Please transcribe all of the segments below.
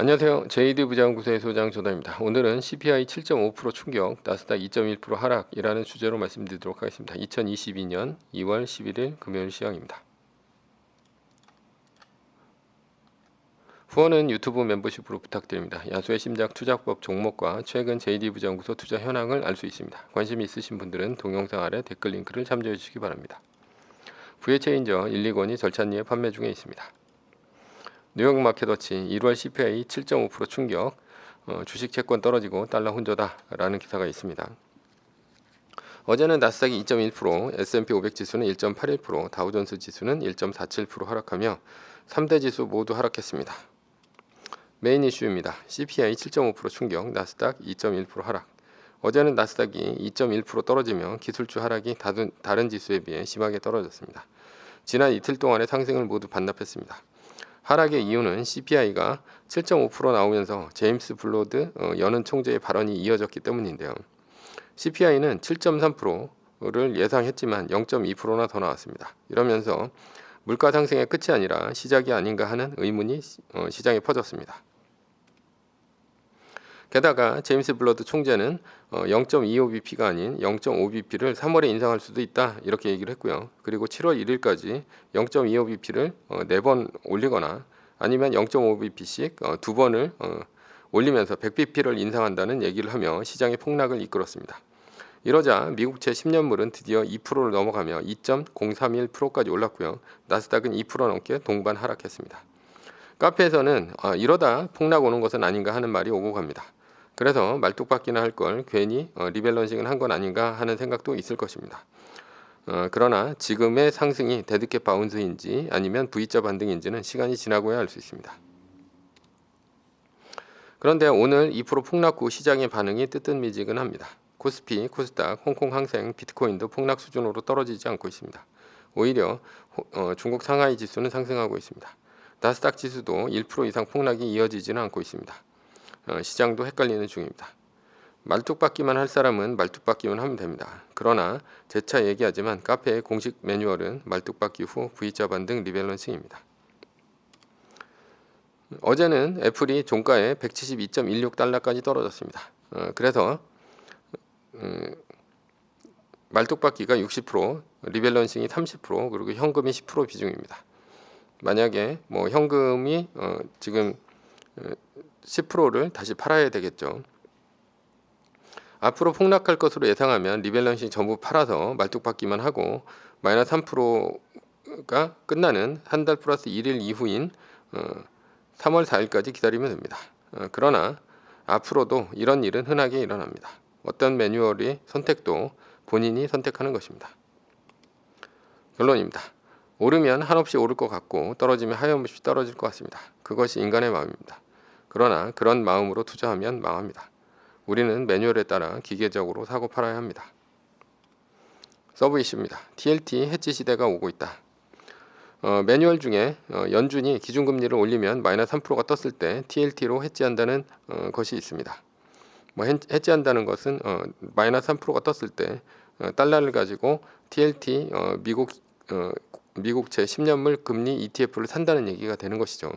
안녕하세요. JD 부자연구소의 소장 조담입니다. 오늘은 CPI 7.5% 충격, 나스닥 2.1% 하락이라는 주제로 말씀드리도록 하겠습니다. 2022년 2월 11일 금요일 시황입니다. 후원은 유튜브 멤버십으로 부탁드립니다. 야수의 심작 투자법 종목과 최근 JD 부자연구소 투자 현황을 알 수 있습니다. 관심 있으신 분들은 동영상 아래 댓글 링크를 참조해 주시기 바랍니다. VH체인저 1,2권이 절찬리에 판매 중에 있습니다. 뉴욕 마켓워치 1월 CPI 7.5% 충격, 주식 채권 떨어지고 달러 혼조다라는 기사가 있습니다. 어제는 나스닥이 2.1%, S&P 500 지수는 1.81%, 다우존스 지수는 1.47% 하락하며 3대 지수 모두 하락했습니다. 메인 이슈입니다. CPI 7.5% 충격, 나스닥 2.1% 하락. 어제는 나스닥이 2.1% 떨어지며 기술주 하락이 다른 지수에 비해 심하게 떨어졌습니다. 지난 이틀 동안의 상승을 모두 반납했습니다. 하락의 이유는 CPI가 7.5% 나오면서 제임스 블로드 연은 총재의 발언이 이어졌기 때문인데요. CPI는 7.3%를 예상했지만 0.2%나 더 나왔습니다. 이러면서 물가 상승의 끝이 아니라 시작이 아닌가 하는 의문이 시장에 퍼졌습니다. 게다가 제임스 블러드 총재는 0.25bp가 아닌 0.5bp를 3월에 인상할 수도 있다 이렇게 얘기를 했고요. 그리고 7월 1일까지 0.25bp를 4번 올리거나 아니면 0.5bp씩 2번을 올리면서 100bp를 인상한다는 얘기를 하며 시장의 폭락을 이끌었습니다. 이러자 미국채 10년물은 드디어 2%를 넘어가며 2.031%까지 올랐고요. 나스닥은 2% 넘게 동반 하락했습니다. 카페에서는 이러다 폭락 오는 것은 아닌가 하는 말이 오고 갑니다. 그래서 말뚝박기나 할 걸 괜히 리밸런싱을 한 건 아닌가 하는 생각도 있을 것입니다. 그러나 지금의 상승이 데드캣 바운스인지 아니면 V자 반등인지는 시간이 지나고야 알 수 있습니다. 그런데 오늘 2% 폭락 후 시장의 반응이 뜨뜻미지근합니다. 코스피, 코스닥, 홍콩 항생, 비트코인도 폭락 수준으로 떨어지지 않고 있습니다. 오히려 중국 상하이 지수는 상승하고 있습니다. 나스닥 지수도 1% 이상 폭락이 이어지지는 않고 있습니다. 시장도 헷갈리는 중입니다. 말뚝박기만 할 사람은 말뚝박기만 하면 됩니다. 그러나 재차 얘기하지만 카페의 공식 매뉴얼은 말뚝박기 후 V자 반등 리밸런싱입니다. 어제는 애플이 종가에 172.16달러까지 떨어졌습니다. 그래서 말뚝박기가 60%, 리밸런싱이 30%, 그리고 현금이 10% 비중입니다. 만약에 뭐 현금이 지금 10%를 다시 팔아야 되겠죠. 앞으로 폭락할 것으로 예상하면 리밸런싱 전부 팔아서 말뚝박기만 하고 마이너스 3%가 끝나는 한 달 플러스 1일 이후인 3월 4일까지 기다리면 됩니다. 그러나 앞으로도 이런 일은 흔하게 일어납니다. 어떤 매뉴얼의 선택도 본인이 선택하는 것입니다. 결론입니다. 오르면 한없이 오를 것 같고 떨어지면 하염없이 떨어질 것 같습니다. 그것이 인간의 마음입니다. 그러나 그런 마음으로 투자하면 망합니다. 우리는 매뉴얼에 따라 기계적으로 사고 팔아야 합니다. 서브 이슈입니다. TLT 해지 시대가 오고 있다. 매뉴얼 중에 연준이 기준금리를 올리면 마이너스 3%가 떴을 때 TLT로 해지한다는 것이 있습니다. 해지한다는 것은 마이너스 3%가 떴을 때 달러를 가지고 TLT 미국채 10년물 금리 ETF를 산다는 얘기가 되는 것이죠.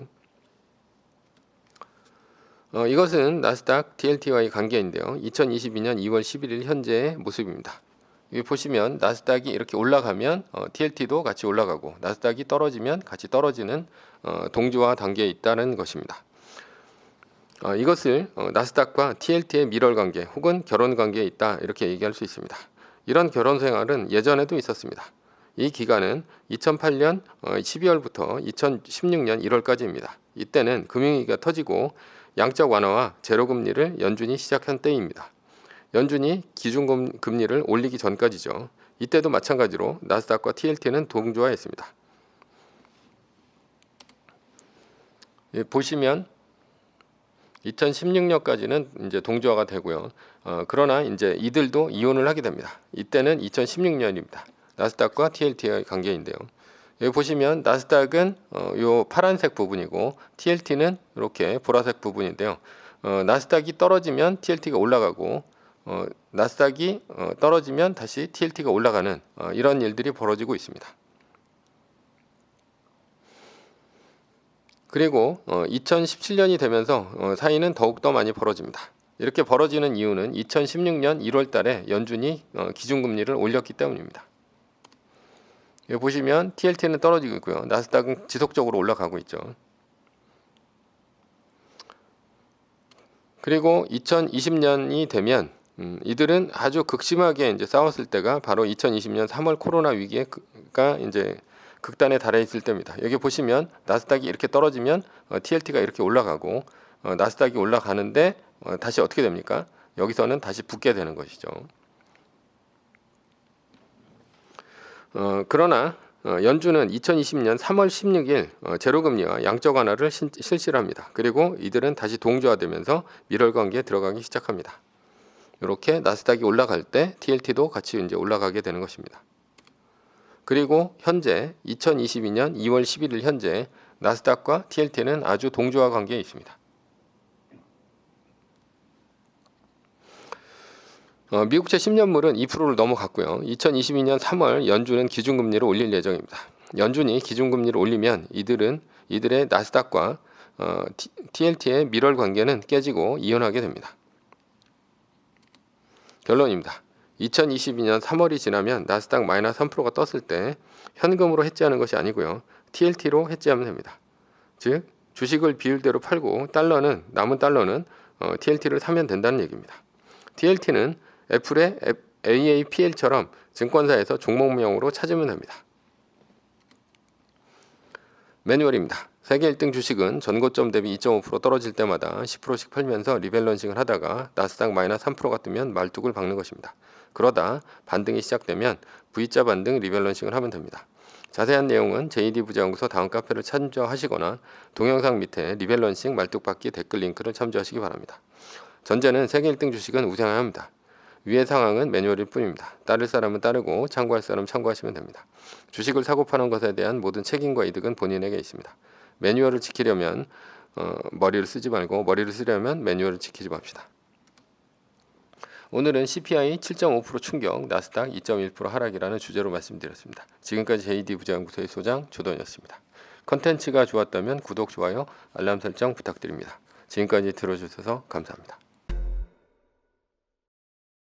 이것은 나스닥 TLT와의 관계인데요. 2022년 2월 11일 현재의 모습입니다. 여기 보시면 나스닥이 이렇게 올라가면 TLT도 같이 올라가고 나스닥이 떨어지면 같이 떨어지는 동조화 단계에 있다는 것입니다. 이것을 나스닥과 TLT의 밀월 관계 혹은 결혼 관계에 있다 이렇게 얘기할 수 있습니다. 이런 결혼 생활은 예전에도 있었습니다. 이 기간은 2008년 12월부터 2016년 1월까지입니다. 이때는 금융위기가 터지고 양적 완화와 제로금리를 연준이 시작한 때입니다. 연준이 기준금리를 올리기 전까지죠. 이때도 마찬가지로 나스닥과 TLT는 동조화했습니다. 보시면 2016년까지는 이제 동조화가 되고요. 그러나 이제 이들도 이혼을 하게 됩니다. 이때는 2016년입니다. 나스닥과 TLT의 관계인데요. 여기 보시면 나스닥은 요 파란색 부분이고 TLT는 이렇게 보라색 부분인데요. 나스닥이 떨어지면 TLT가 올라가고 나스닥이 떨어지면 다시 TLT가 올라가는 이런 일들이 벌어지고 있습니다. 그리고 2017년이 되면서 사이는 더욱더 많이 벌어집니다. 이렇게 벌어지는 이유는 2016년 1월 달에 연준이 기준금리를 올렸기 때문입니다. 여기 보시면 TLT는 떨어지고 있고요. 나스닥은 지속적으로 올라가고 있죠. 그리고 2020년이 되면 이들은 아주 극심하게 이제 싸웠을 때가 바로 2020년 3월 코로나 위기가 이제 극단에 달해 있을 때입니다. 여기 보시면 나스닥이 이렇게 떨어지면 TLT가 이렇게 올라가고 나스닥이 올라가는데 다시 어떻게 됩니까? 여기서는 다시 붙게 되는 것이죠. 그러나 연준은 2020년 3월 16일 제로금리와 양적 완화를 실시를 합니다. 그리고 이들은 다시 동조화되면서 밀월 관계에 들어가기 시작합니다. 이렇게 나스닥이 올라갈 때 TLT도 같이 이제 올라가게 되는 것입니다. 그리고 현재 2022년 2월 11일 현재 나스닥과 TLT는 아주 동조화 관계에 있습니다. 미국채 10년물은 2%를 넘어갔고요. 2022년 3월 연준은 기준금리를 올릴 예정입니다. 연준이 기준금리를 올리면 이들의 나스닥과 TLT의 밀월 관계는 깨지고 이혼하게 됩니다. 결론입니다. 2022년 3월이 지나면 나스닥 마이너스 3%가 떴을 때 현금으로 해지하는 것이 아니고요. TLT로 해지하면 됩니다. 즉 주식을 비율대로 팔고 남은 달러는 TLT를 사면 된다는 얘기입니다. TLT는 애플의 AAPL처럼 증권사에서 종목명으로 찾으면 됩니다. 매뉴얼입니다. 세계 1등 주식은 전고점 대비 2.5% 떨어질 때마다 10%씩 팔면서 리밸런싱을 하다가 나스닥 마이너스 3%가 뜨면 말뚝을 박는 것입니다. 그러다 반등이 시작되면 V자 반등 리밸런싱을 하면 됩니다. 자세한 내용은 JD부자연구소 다음 카페를 참조하시거나 동영상 밑에 리밸런싱 말뚝박기 댓글 링크를 참조하시기 바랍니다. 전제는 세계 1등 주식은 우상해야 합니다. 위의 상황은 매뉴얼일 뿐입니다. 따를 사람은 따르고 참고할 사람은 참고하시면 됩니다. 주식을 사고 파는 것에 대한 모든 책임과 이득은 본인에게 있습니다. 매뉴얼을 지키려면 머리를 쓰지 말고 머리를 쓰려면 매뉴얼을 지키지 맙시다. 오늘은 CPI 7.5% 충격, 나스닥 2.1% 하락이라는 주제로 말씀드렸습니다. 지금까지 JD부자연구소의 소장 조던이었습니다. 컨텐츠가 좋았다면 구독, 좋아요, 알람 설정 부탁드립니다. 지금까지 들어주셔서 감사합니다.